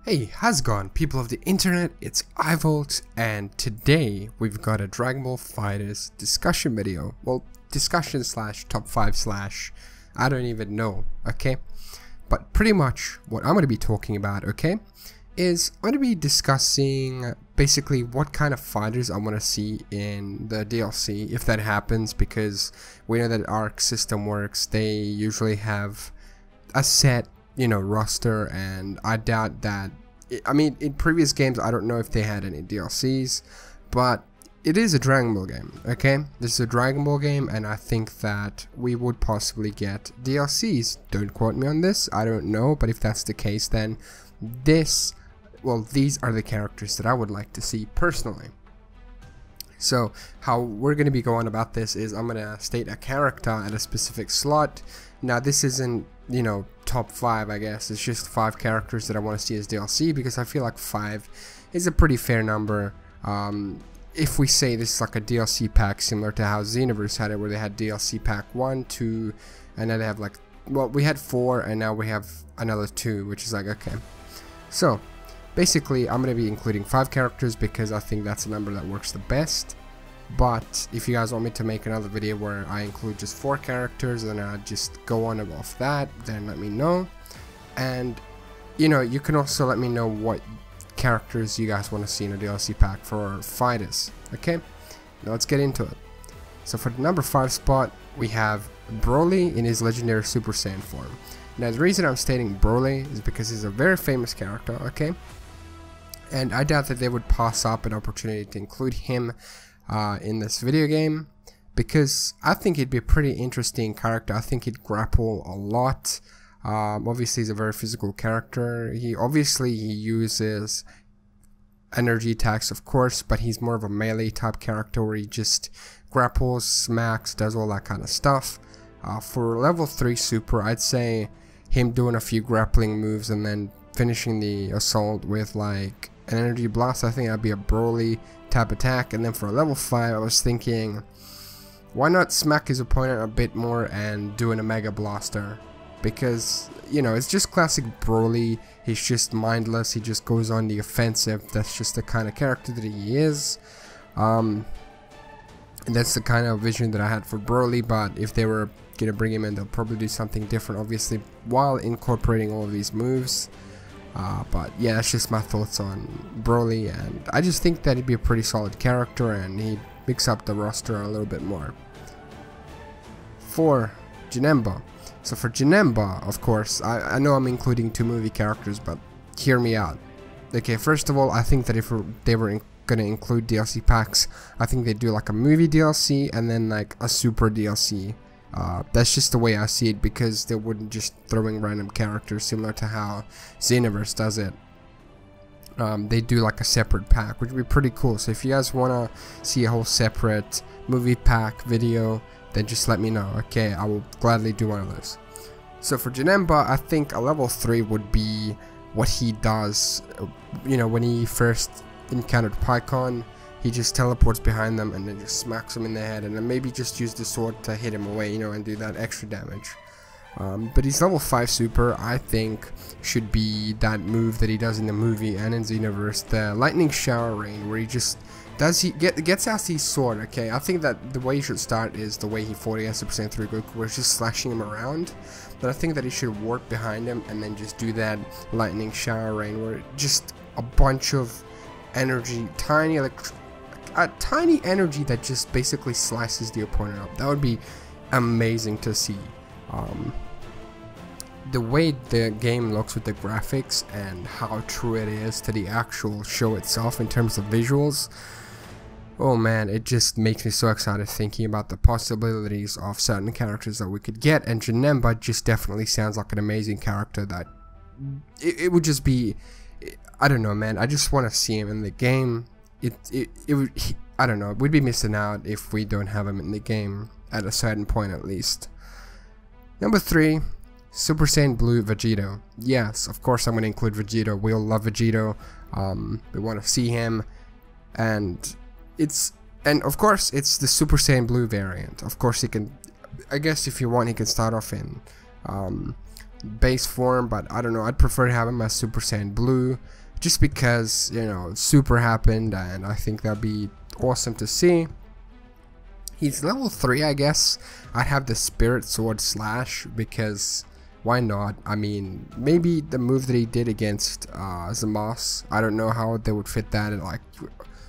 Hey, how's it going, people of the internet? It's iVolt, and today we've got a Dragon Ball FighterZ discussion video. Well, discussion slash top 5 slash I don't even know, okay? But pretty much what I'm going to be talking about, okay, is I'm going to be discussing basically what kind of fighters I want to see in the DLC, if that happens, because we know that ARC system works. They usually have a set roster, and I doubt that. I mean, in previous games I don't know if they had any DLCs, but it is a Dragon Ball game, okay? This is a Dragon Ball game, and I think that we would possibly get DLCs. Don't quote me on this, I don't know, but if that's the case, then these are the characters that I would like to see personally. So how we're going to be going about this is I'm going to state a character at a specific slot. Now this isn't, top 5, I guess. It's just 5 characters that I want to see as DLC, because I feel like 5 is a pretty fair number. If we say this is like a DLC pack similar to how Xenoverse had it, where they had DLC pack 1, 2, and then they have like, well, we had 4 and now we have another 2, which is like, okay. So basically I'm going to be including 5 characters because I think that's a number that works the best. But if you guys want me to make another video where I include just 4 characters and I just go on off that, then let me know. And you can also let me know what characters you guys want to see in a DLC pack for FighterZ. Okay, now let's get into it. So for the number 5 spot, we have Broly in his legendary Super Saiyan form. Now the reason I'm stating Broly is because he's a very famous character, okay? And I doubt that they would pass up an opportunity to include him in this video game, because I think he'd be a pretty interesting character. I think he'd grapple a lot. Obviously he's a very physical character. He uses energy attacks, of course, but he's more of a melee type character where he just grapples, smacks, does all that kind of stuff. For level 3 super, I'd say him doing a few grappling moves and then finishing the assault with like an energy blast. I think that'd be a Broly type attack. And then for level 5, I was thinking, why not smack his opponent a bit more and doing a Mega Blaster? Because it's just classic Broly. He's just mindless, he just goes on the offensive. That's just the kind of character that he is. And that's the kind of vision that I had for Broly. But if they were gonna bring him in, they'll probably do something different, obviously, while incorporating all of these moves. But yeah, that's just my thoughts on Broly, and I just think that he'd be a pretty solid character and he'd mix up the roster a little bit more. For Janemba. So for Janemba, of course, I know I'm including 2 movie characters, but hear me out. Okay, first of all, I think that if they were gonna include DLC packs, I think they'd do like a movie DLC and then like a super DLC. That's just the way I see it, because they wouldn't just throwing random characters similar to how Xenoverse does it. They do like a separate pack, which would be pretty cool. So if you guys want to see a whole separate movie pack video, then just let me know, okay? I will gladly do one of those. So for Janemba, I think a level 3 would be what he does, when he first encountered Pycon. He just teleports behind them and then just smacks them in the head, and then maybe just use the sword to hit him away, and do that extra damage. But his level 5 super, I think, should be that move that he does in the movie and in Xenoverse, the Lightning Shower Rain, where he just gets out his sword, okay? I think that the way he should start is the way he fought against Super Saiyan 3 Goku, where he's just slashing him around. But I think that he should warp behind him and then just do that Lightning Shower Rain, where just a bunch of energy, tiny energy that just basically slices the opponent up. That would be amazing to see. The way the game looks with the graphics and how true it is to the actual show itself in terms of visuals, oh man, it just makes me so excited thinking about the possibilities of certain characters that we could get. And Janemba just definitely sounds like an amazing character that it would just be, I don't know, man, I just want to see him in the game. I don't know, we'd be missing out if we don't have him in the game at a certain point at least. Number 3, Super Saiyan Blue Vegito. Yes, of course I'm going to include Vegito. We all love Vegito. We want to see him, and of course it's the Super Saiyan Blue variant. Of course he can, I guess if you want, he can start off in base form, but I don't know, I'd prefer to have him as Super Saiyan Blue, just because, you know, Super happened, and I think that'd be awesome to see. He's level 3, I guess. I'd have the Spirit Sword Slash, because why not? I mean, maybe the move that he did against Zamasu, I don't know how they would fit that in, like,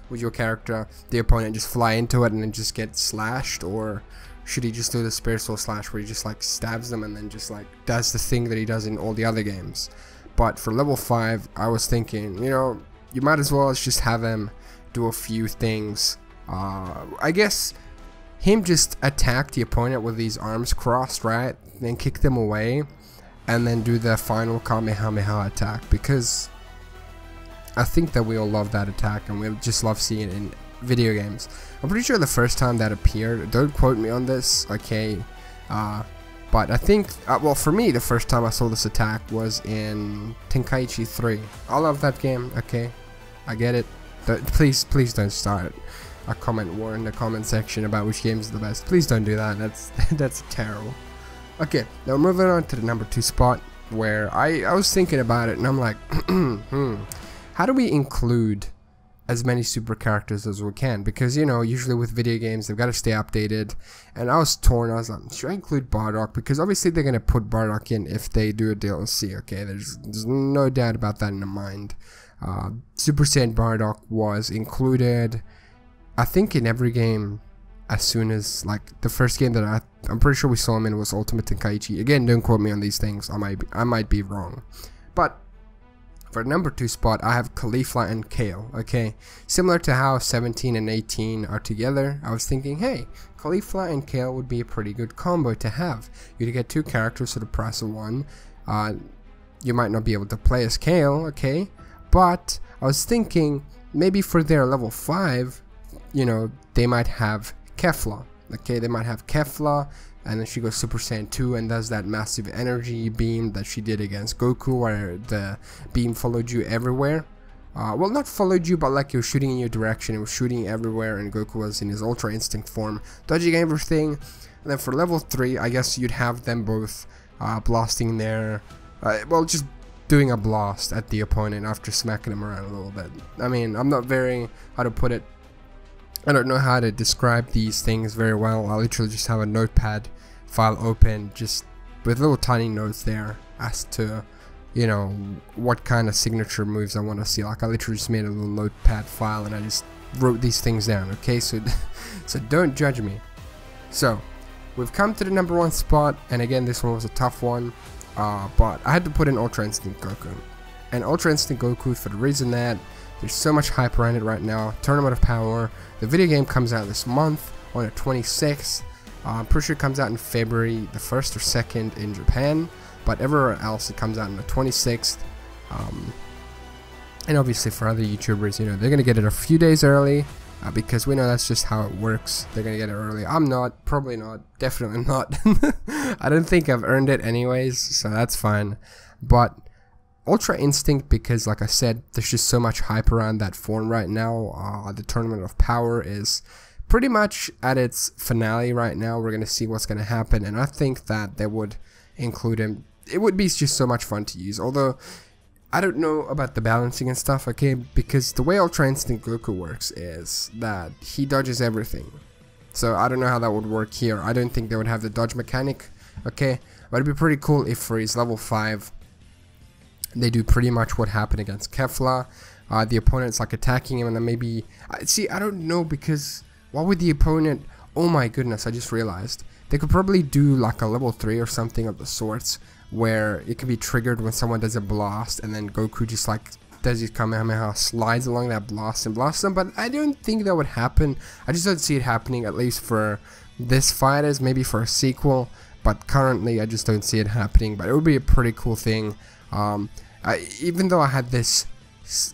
with your character, the opponent just fly into it and then just get slashed, or should he just do the Spirit Sword Slash where he just like stabs them and then just like does the thing that he does in all the other games. But for level 5, I was thinking, you know, you might as well just have him do a few things. I guess him just attack the opponent with these arms crossed, right? Then kick them away and then do the final Kamehameha attack, because I think that we all love that attack and we just love seeing it in video games. I'm pretty sure the first time that appeared, don't quote me on this, okay, but I think, well, for me, the first time I saw this attack was in Tenkaichi 3. I love that game, okay, I get it. Please don't start a comment war in the comment section about which game is the best. Please don't do that, that's terrible. Okay, now moving on to the number 2 spot, where I was thinking about it and I'm like, how do we include as many super characters as we can? Because, you know, usually with video games they've got to stay updated, and I was torn. I was like, should I include Bardock? Because obviously they're going to put Bardock in if they do a DLC, okay, there's no doubt about that in my mind. Super Saiyan Bardock was included, I think, in every game as soon as, like, the first game that I'm pretty sure we saw him in was Ultimate Tenkaichi. Again, don't quote me on these things, I might be wrong. But for number 2 spot, I have Caulifla and Kale, okay? Similar to how 17 and 18 are together, I was thinking, hey, Caulifla and Kale would be a pretty good combo to have. You'd get 2 characters for the price of 1. You might not be able to play as Kale, okay? But I was thinking, maybe for their level 5, you know, they might have Kefla, okay? They might have Kefla, and then she goes Super Saiyan 2 and does that massive energy beam that she did against Goku, where the beam followed you everywhere. Well, not followed you, but like it was shooting in your direction. It was shooting everywhere, and Goku was in his Ultra Instinct form, dodging everything. And then for level 3, I guess you'd have them both blasting their, well, just doing a blast at the opponent after smacking him around a little bit. I mean, I'm not very, how to put it, I don't know how to describe these things very well. I literally just have a notepad file open, just with little tiny notes there as to, you know, what kind of signature moves I want to see. Like, I literally just made a little notepad file and I just wrote these things down, okay? So don't judge me. So we've come to the number 1 spot, and again, this one was a tough one, but I had to put in Ultra Instinct Goku. And Ultra Instinct Goku, for the reason that there's so much hype around it right now. Tournament of Power. The video game comes out this month on the 26th. I'm pretty sure it comes out in February the 1st or 2nd in Japan, but everywhere else it comes out on the 26th. And obviously for other YouTubers, you know, they're gonna get it a few days early, because we know that's just how it works. They're gonna get it early. I'm not, probably not, definitely not. I don't think I've earned it anyways, so that's fine. But Ultra Instinct, because like I said, there's just so much hype around that form right now. The Tournament of Power is pretty much at its finale right now. We're going to see what's going to happen, and I think that they would include him. It would be just so much fun to use, although I don't know about the balancing and stuff, okay, because the way Ultra Instinct Goku works is that he dodges everything. So I don't know how that would work here. I don't think they would have the dodge mechanic, okay, but it'd be pretty cool if for his level 5 they do pretty much what happened against Kefla. The opponent's like attacking him, and then maybe, see, I don't know, because what would the opponent, oh my goodness, I just realized they could probably do like a level 3 or something of the sorts, where it can be triggered when someone does a blast, and then Goku just like does his Kamehameha, slides along that blast and blasts them. But I don't think that would happen. I just don't see it happening, at least for this FighterZ, maybe for a sequel, but currently I just don't see it happening. But it would be a pretty cool thing. Even though I had this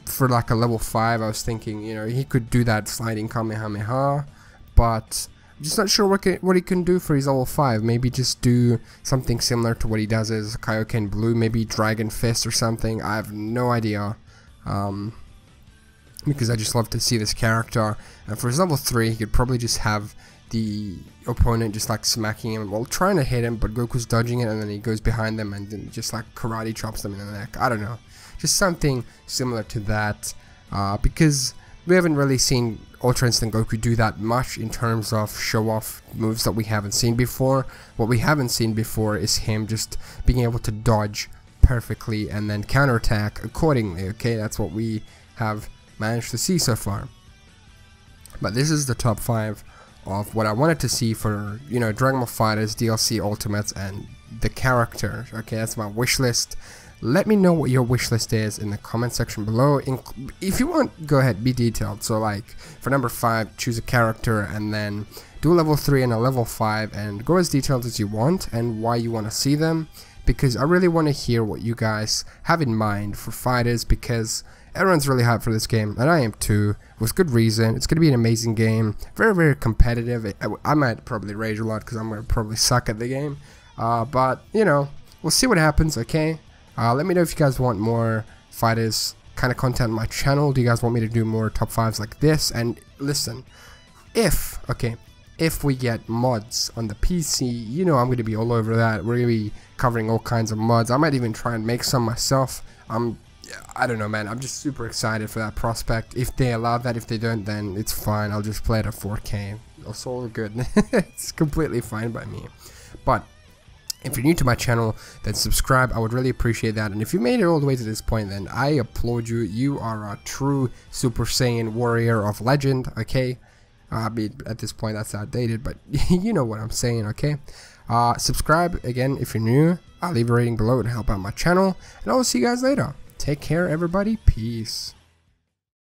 for like a level 5, I was thinking, you know, he could do that sliding Kamehameha, but I'm just not sure what he can do for his level 5. Maybe just do something similar to what he does as Kaioken Blue, maybe Dragon Fist or something. I have no idea, because I just love to see this character. And for his level 3, he could probably just have the opponent just like smacking him, well, trying to hit him, but Goku's dodging it, and then he goes behind them and then just like karate chops them in the neck. I don't know, just something similar to that, because we haven't really seen Ultra Instinct Goku do that much in terms of show off moves that we haven't seen before. What we haven't seen before is him just being able to dodge perfectly and then counterattack accordingly. Okay, that's what we have managed to see so far. But this is the top 5 of what I wanted to see for, you know, Dragon Ball FighterZ DLC Ultimates and the character. Okay, that's my wish list. Let me know what your wish list is in the comment section below. If you want, go ahead, be detailed. So like for number 5, choose a character and then do a level 3 and a level 5 and go as detailed as you want and why you want to see them, because I really want to hear what you guys have in mind for FighterZ, because everyone's really hyped for this game and I am too, with good reason. It's going to be an amazing game, very, very competitive. I might probably rage a lot because I'm going to probably suck at the game, but you know, we'll see what happens. Okay, let me know if you guys want more FighterZ kind of content on my channel. Do you guys want me to do more top 5s like this? And listen, if we get mods on the PC, you know I'm going to be all over that. We're going to be covering all kinds of mods. I might even try and make some myself. I don't know, man. I'm just super excited for that prospect. If they allow that, if they don't, then it's fine. I'll just play it at 4K. It's all good. It's completely fine by me. But if you're new to my channel, then subscribe. I would really appreciate that. And if you made it all the way to this point, then I applaud you. You are a true Super Saiyan warrior of legend, okay? I mean, at this point, that's outdated, but you know what I'm saying, okay? Subscribe, again, if you're new. I'll leave a rating below to help out my channel. And I'll see you guys later. Take care, everybody. Peace.